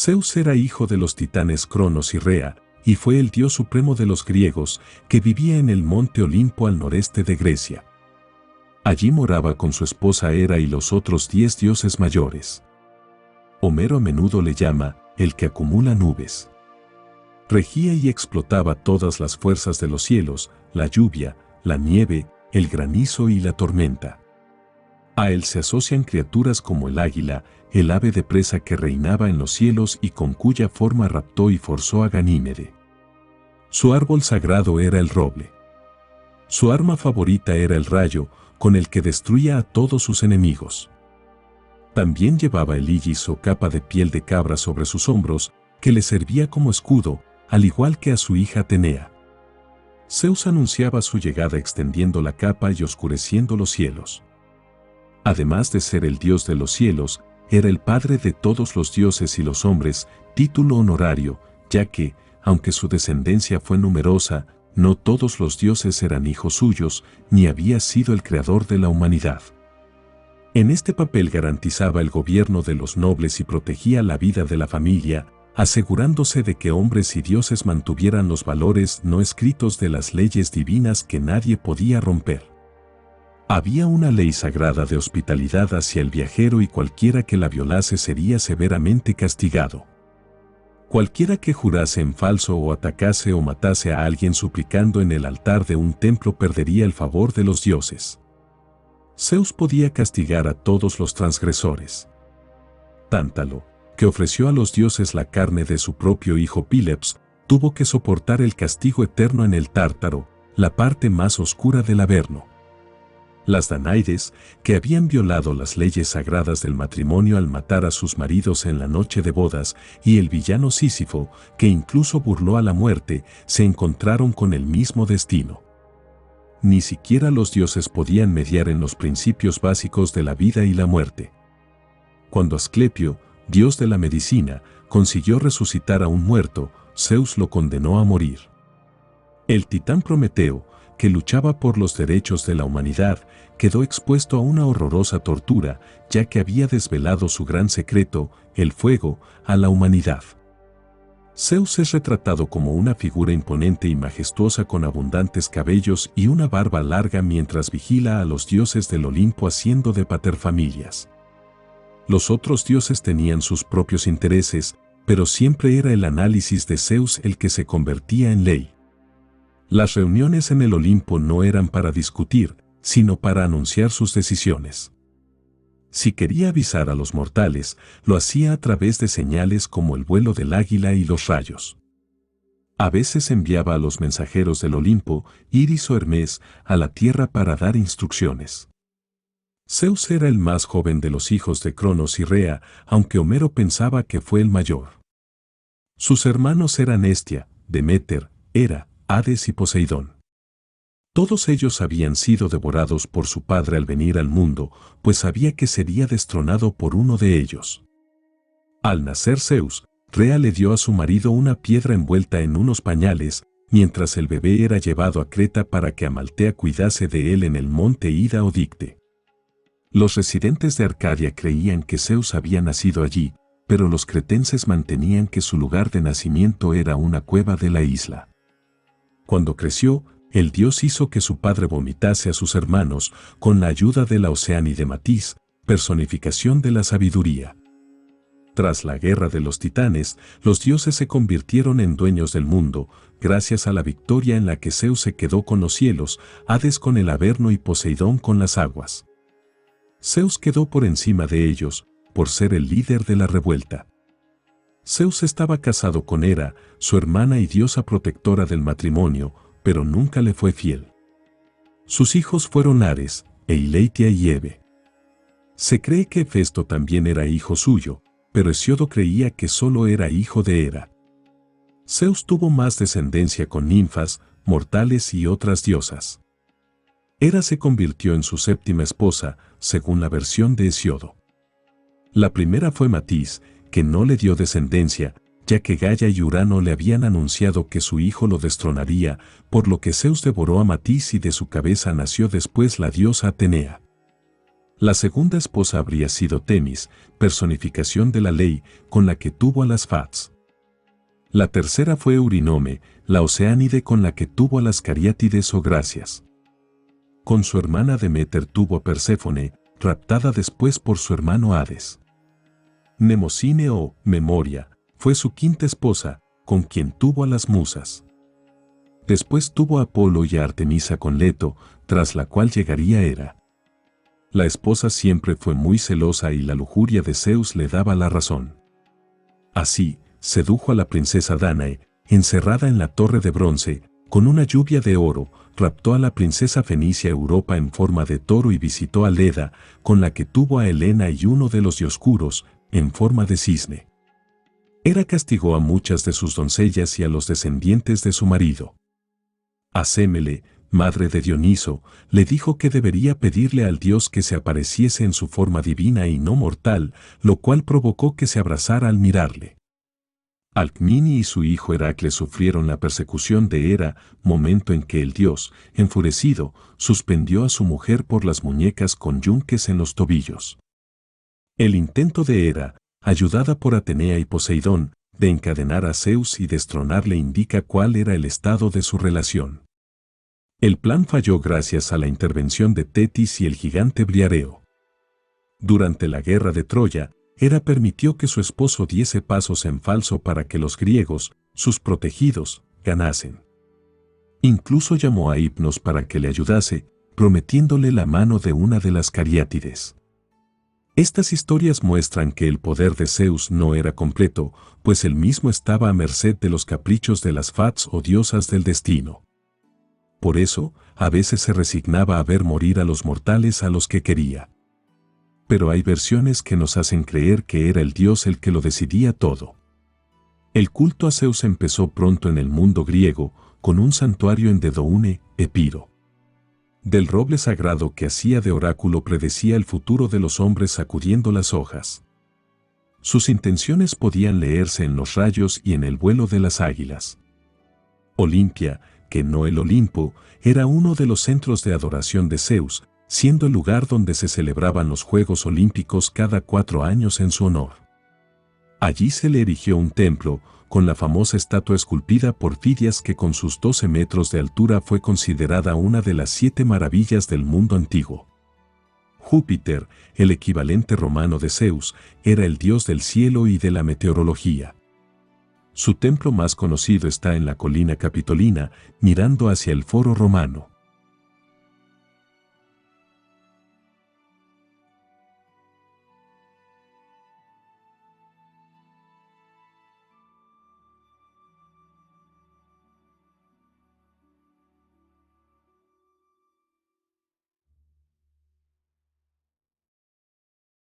Zeus era hijo de los titanes Cronos y Rea, y fue el dios supremo de los griegos, que vivía en el monte Olimpo al noreste de Grecia. Allí moraba con su esposa Hera y los otros 10 dioses mayores. Homero a menudo le llama el que acumula nubes. Regía y explotaba todas las fuerzas de los cielos, la lluvia, la nieve, el granizo y la tormenta. A él se asocian criaturas como el águila, el ave de presa que reinaba en los cielos y con cuya forma raptó y forzó a Ganímede. Su árbol sagrado era el roble. Su arma favorita era el rayo, con el que destruía a todos sus enemigos. También llevaba el illis o capa de piel de cabra sobre sus hombros, que le servía como escudo, al igual que a su hija Atenea. Zeus anunciaba su llegada extendiendo la capa y oscureciendo los cielos. Además de ser el dios de los cielos, era el padre de todos los dioses y los hombres, título honorario, ya que, aunque su descendencia fue numerosa, no todos los dioses eran hijos suyos, ni había sido el creador de la humanidad. En este papel garantizaba el gobierno de los nobles y protegía la vida de la familia, asegurándose de que hombres y dioses mantuvieran los valores no escritos de las leyes divinas que nadie podía romper. Había una ley sagrada de hospitalidad hacia el viajero y cualquiera que la violase sería severamente castigado. Cualquiera que jurase en falso o atacase o matase a alguien suplicando en el altar de un templo perdería el favor de los dioses. Zeus podía castigar a todos los transgresores. Tántalo, que ofreció a los dioses la carne de su propio hijo Píleps, tuvo que soportar el castigo eterno en el Tártaro, la parte más oscura del Averno. Las Danaides, que habían violado las leyes sagradas del matrimonio al matar a sus maridos en la noche de bodas, y el villano Sísifo, que incluso burló a la muerte, se encontraron con el mismo destino. Ni siquiera los dioses podían mediar en los principios básicos de la vida y la muerte. Cuando Asclepio, dios de la medicina, consiguió resucitar a un muerto, Zeus lo condenó a morir. El titán Prometeo, que luchaba por los derechos de la humanidad, quedó expuesto a una horrorosa tortura, ya que había desvelado su gran secreto, el fuego, a la humanidad. Zeus es retratado como una figura imponente y majestuosa con abundantes cabellos y una barba larga mientras vigila a los dioses del Olimpo haciendo de paterfamilias. Los otros dioses tenían sus propios intereses, pero siempre era el análisis de Zeus el que se convertía en ley. Las reuniones en el Olimpo no eran para discutir, sino para anunciar sus decisiones. Si quería avisar a los mortales, lo hacía a través de señales como el vuelo del águila y los rayos. A veces enviaba a los mensajeros del Olimpo, Iris o Hermes, a la tierra para dar instrucciones. Zeus era el más joven de los hijos de Cronos y Rea, aunque Homero pensaba que fue el mayor. Sus hermanos eran Hestia, Deméter, Hera, Hades y Poseidón. Todos ellos habían sido devorados por su padre al venir al mundo, pues sabía que sería destronado por uno de ellos. Al nacer Zeus, Rea le dio a su marido una piedra envuelta en unos pañales, mientras el bebé era llevado a Creta para que Amaltea cuidase de él en el monte Ida o Dicte. Los residentes de Arcadia creían que Zeus había nacido allí, pero los cretenses mantenían que su lugar de nacimiento era una cueva de la isla. Cuando creció, el dios hizo que su padre vomitase a sus hermanos con la ayuda de la Oceánide Matiz, personificación de la sabiduría. Tras la guerra de los titanes, los dioses se convirtieron en dueños del mundo, gracias a la victoria en la que Zeus se quedó con los cielos, Hades con el Averno y Poseidón con las aguas. Zeus quedó por encima de ellos, por ser el líder de la revuelta. Zeus estaba casado con Hera, su hermana y diosa protectora del matrimonio, pero nunca le fue fiel. Sus hijos fueron Ares, Eileitia y Hebe. Se cree que Hefesto también era hijo suyo, pero Hesiodo creía que solo era hijo de Hera. Zeus tuvo más descendencia con ninfas, mortales y otras diosas. Hera se convirtió en su séptima esposa, según la versión de Hesiodo. La primera fue Matiz, que no le dio descendencia, ya que Gaia y Urano le habían anunciado que su hijo lo destronaría, por lo que Zeus devoró a Matiz y de su cabeza nació después la diosa Atenea. La segunda esposa habría sido Temis, personificación de la ley, con la que tuvo a las Fats. La tercera fue Eurynome, la oceánide con la que tuvo a las Cariátides o Gracias. Con su hermana Deméter tuvo a Perséfone, raptada después por su hermano Hades. Mnemosine o Memoria fue su quinta esposa, con quien tuvo a las musas. Después tuvo a Apolo y a Artemisa con Leto, tras la cual llegaría Hera. La esposa siempre fue muy celosa y la lujuria de Zeus le daba la razón. Así, sedujo a la princesa Dánae, encerrada en la torre de bronce, con una lluvia de oro, raptó a la princesa fenicia Europa en forma de toro y visitó a Leda, con la que tuvo a Helena y uno de los Dioscuros, en forma de cisne. Hera castigó a muchas de sus doncellas y a los descendientes de su marido. A Sémele, madre de Dioniso, le dijo que debería pedirle al dios que se apareciese en su forma divina y no mortal, lo cual provocó que se abrazara al mirarle. Alcmene y su hijo Heracles sufrieron la persecución de Hera, momento en que el dios, enfurecido, suspendió a su mujer por las muñecas con yunques en los tobillos. El intento de Hera, ayudada por Atenea y Poseidón, de encadenar a Zeus y destronarle indica cuál era el estado de su relación. El plan falló gracias a la intervención de Tetis y el gigante Briareo. Durante la guerra de Troya, Hera permitió que su esposo diese pasos en falso para que los griegos, sus protegidos, ganasen. Incluso llamó a Hipnos para que le ayudase, prometiéndole la mano de una de las Cariátides. Estas historias muestran que el poder de Zeus no era completo, pues él mismo estaba a merced de los caprichos de las Fats o diosas del destino. Por eso, a veces se resignaba a ver morir a los mortales a los que quería. Pero hay versiones que nos hacen creer que era el dios el que lo decidía todo. El culto a Zeus empezó pronto en el mundo griego, con un santuario en Dedoune, Epiro. Del roble sagrado que hacía de oráculo predecía el futuro de los hombres sacudiendo las hojas. Sus intenciones podían leerse en los rayos y en el vuelo de las águilas. Olimpia, que no el Olimpo, era uno de los centros de adoración de Zeus, siendo el lugar donde se celebraban los Juegos Olímpicos cada 4 años en su honor. Allí se le erigió un templo, con la famosa estatua esculpida por Fidias que con sus 12 metros de altura fue considerada una de las 7 maravillas del mundo antiguo. Júpiter, el equivalente romano de Zeus, era el dios del cielo y de la meteorología. Su templo más conocido está en la colina Capitolina, mirando hacia el Foro Romano.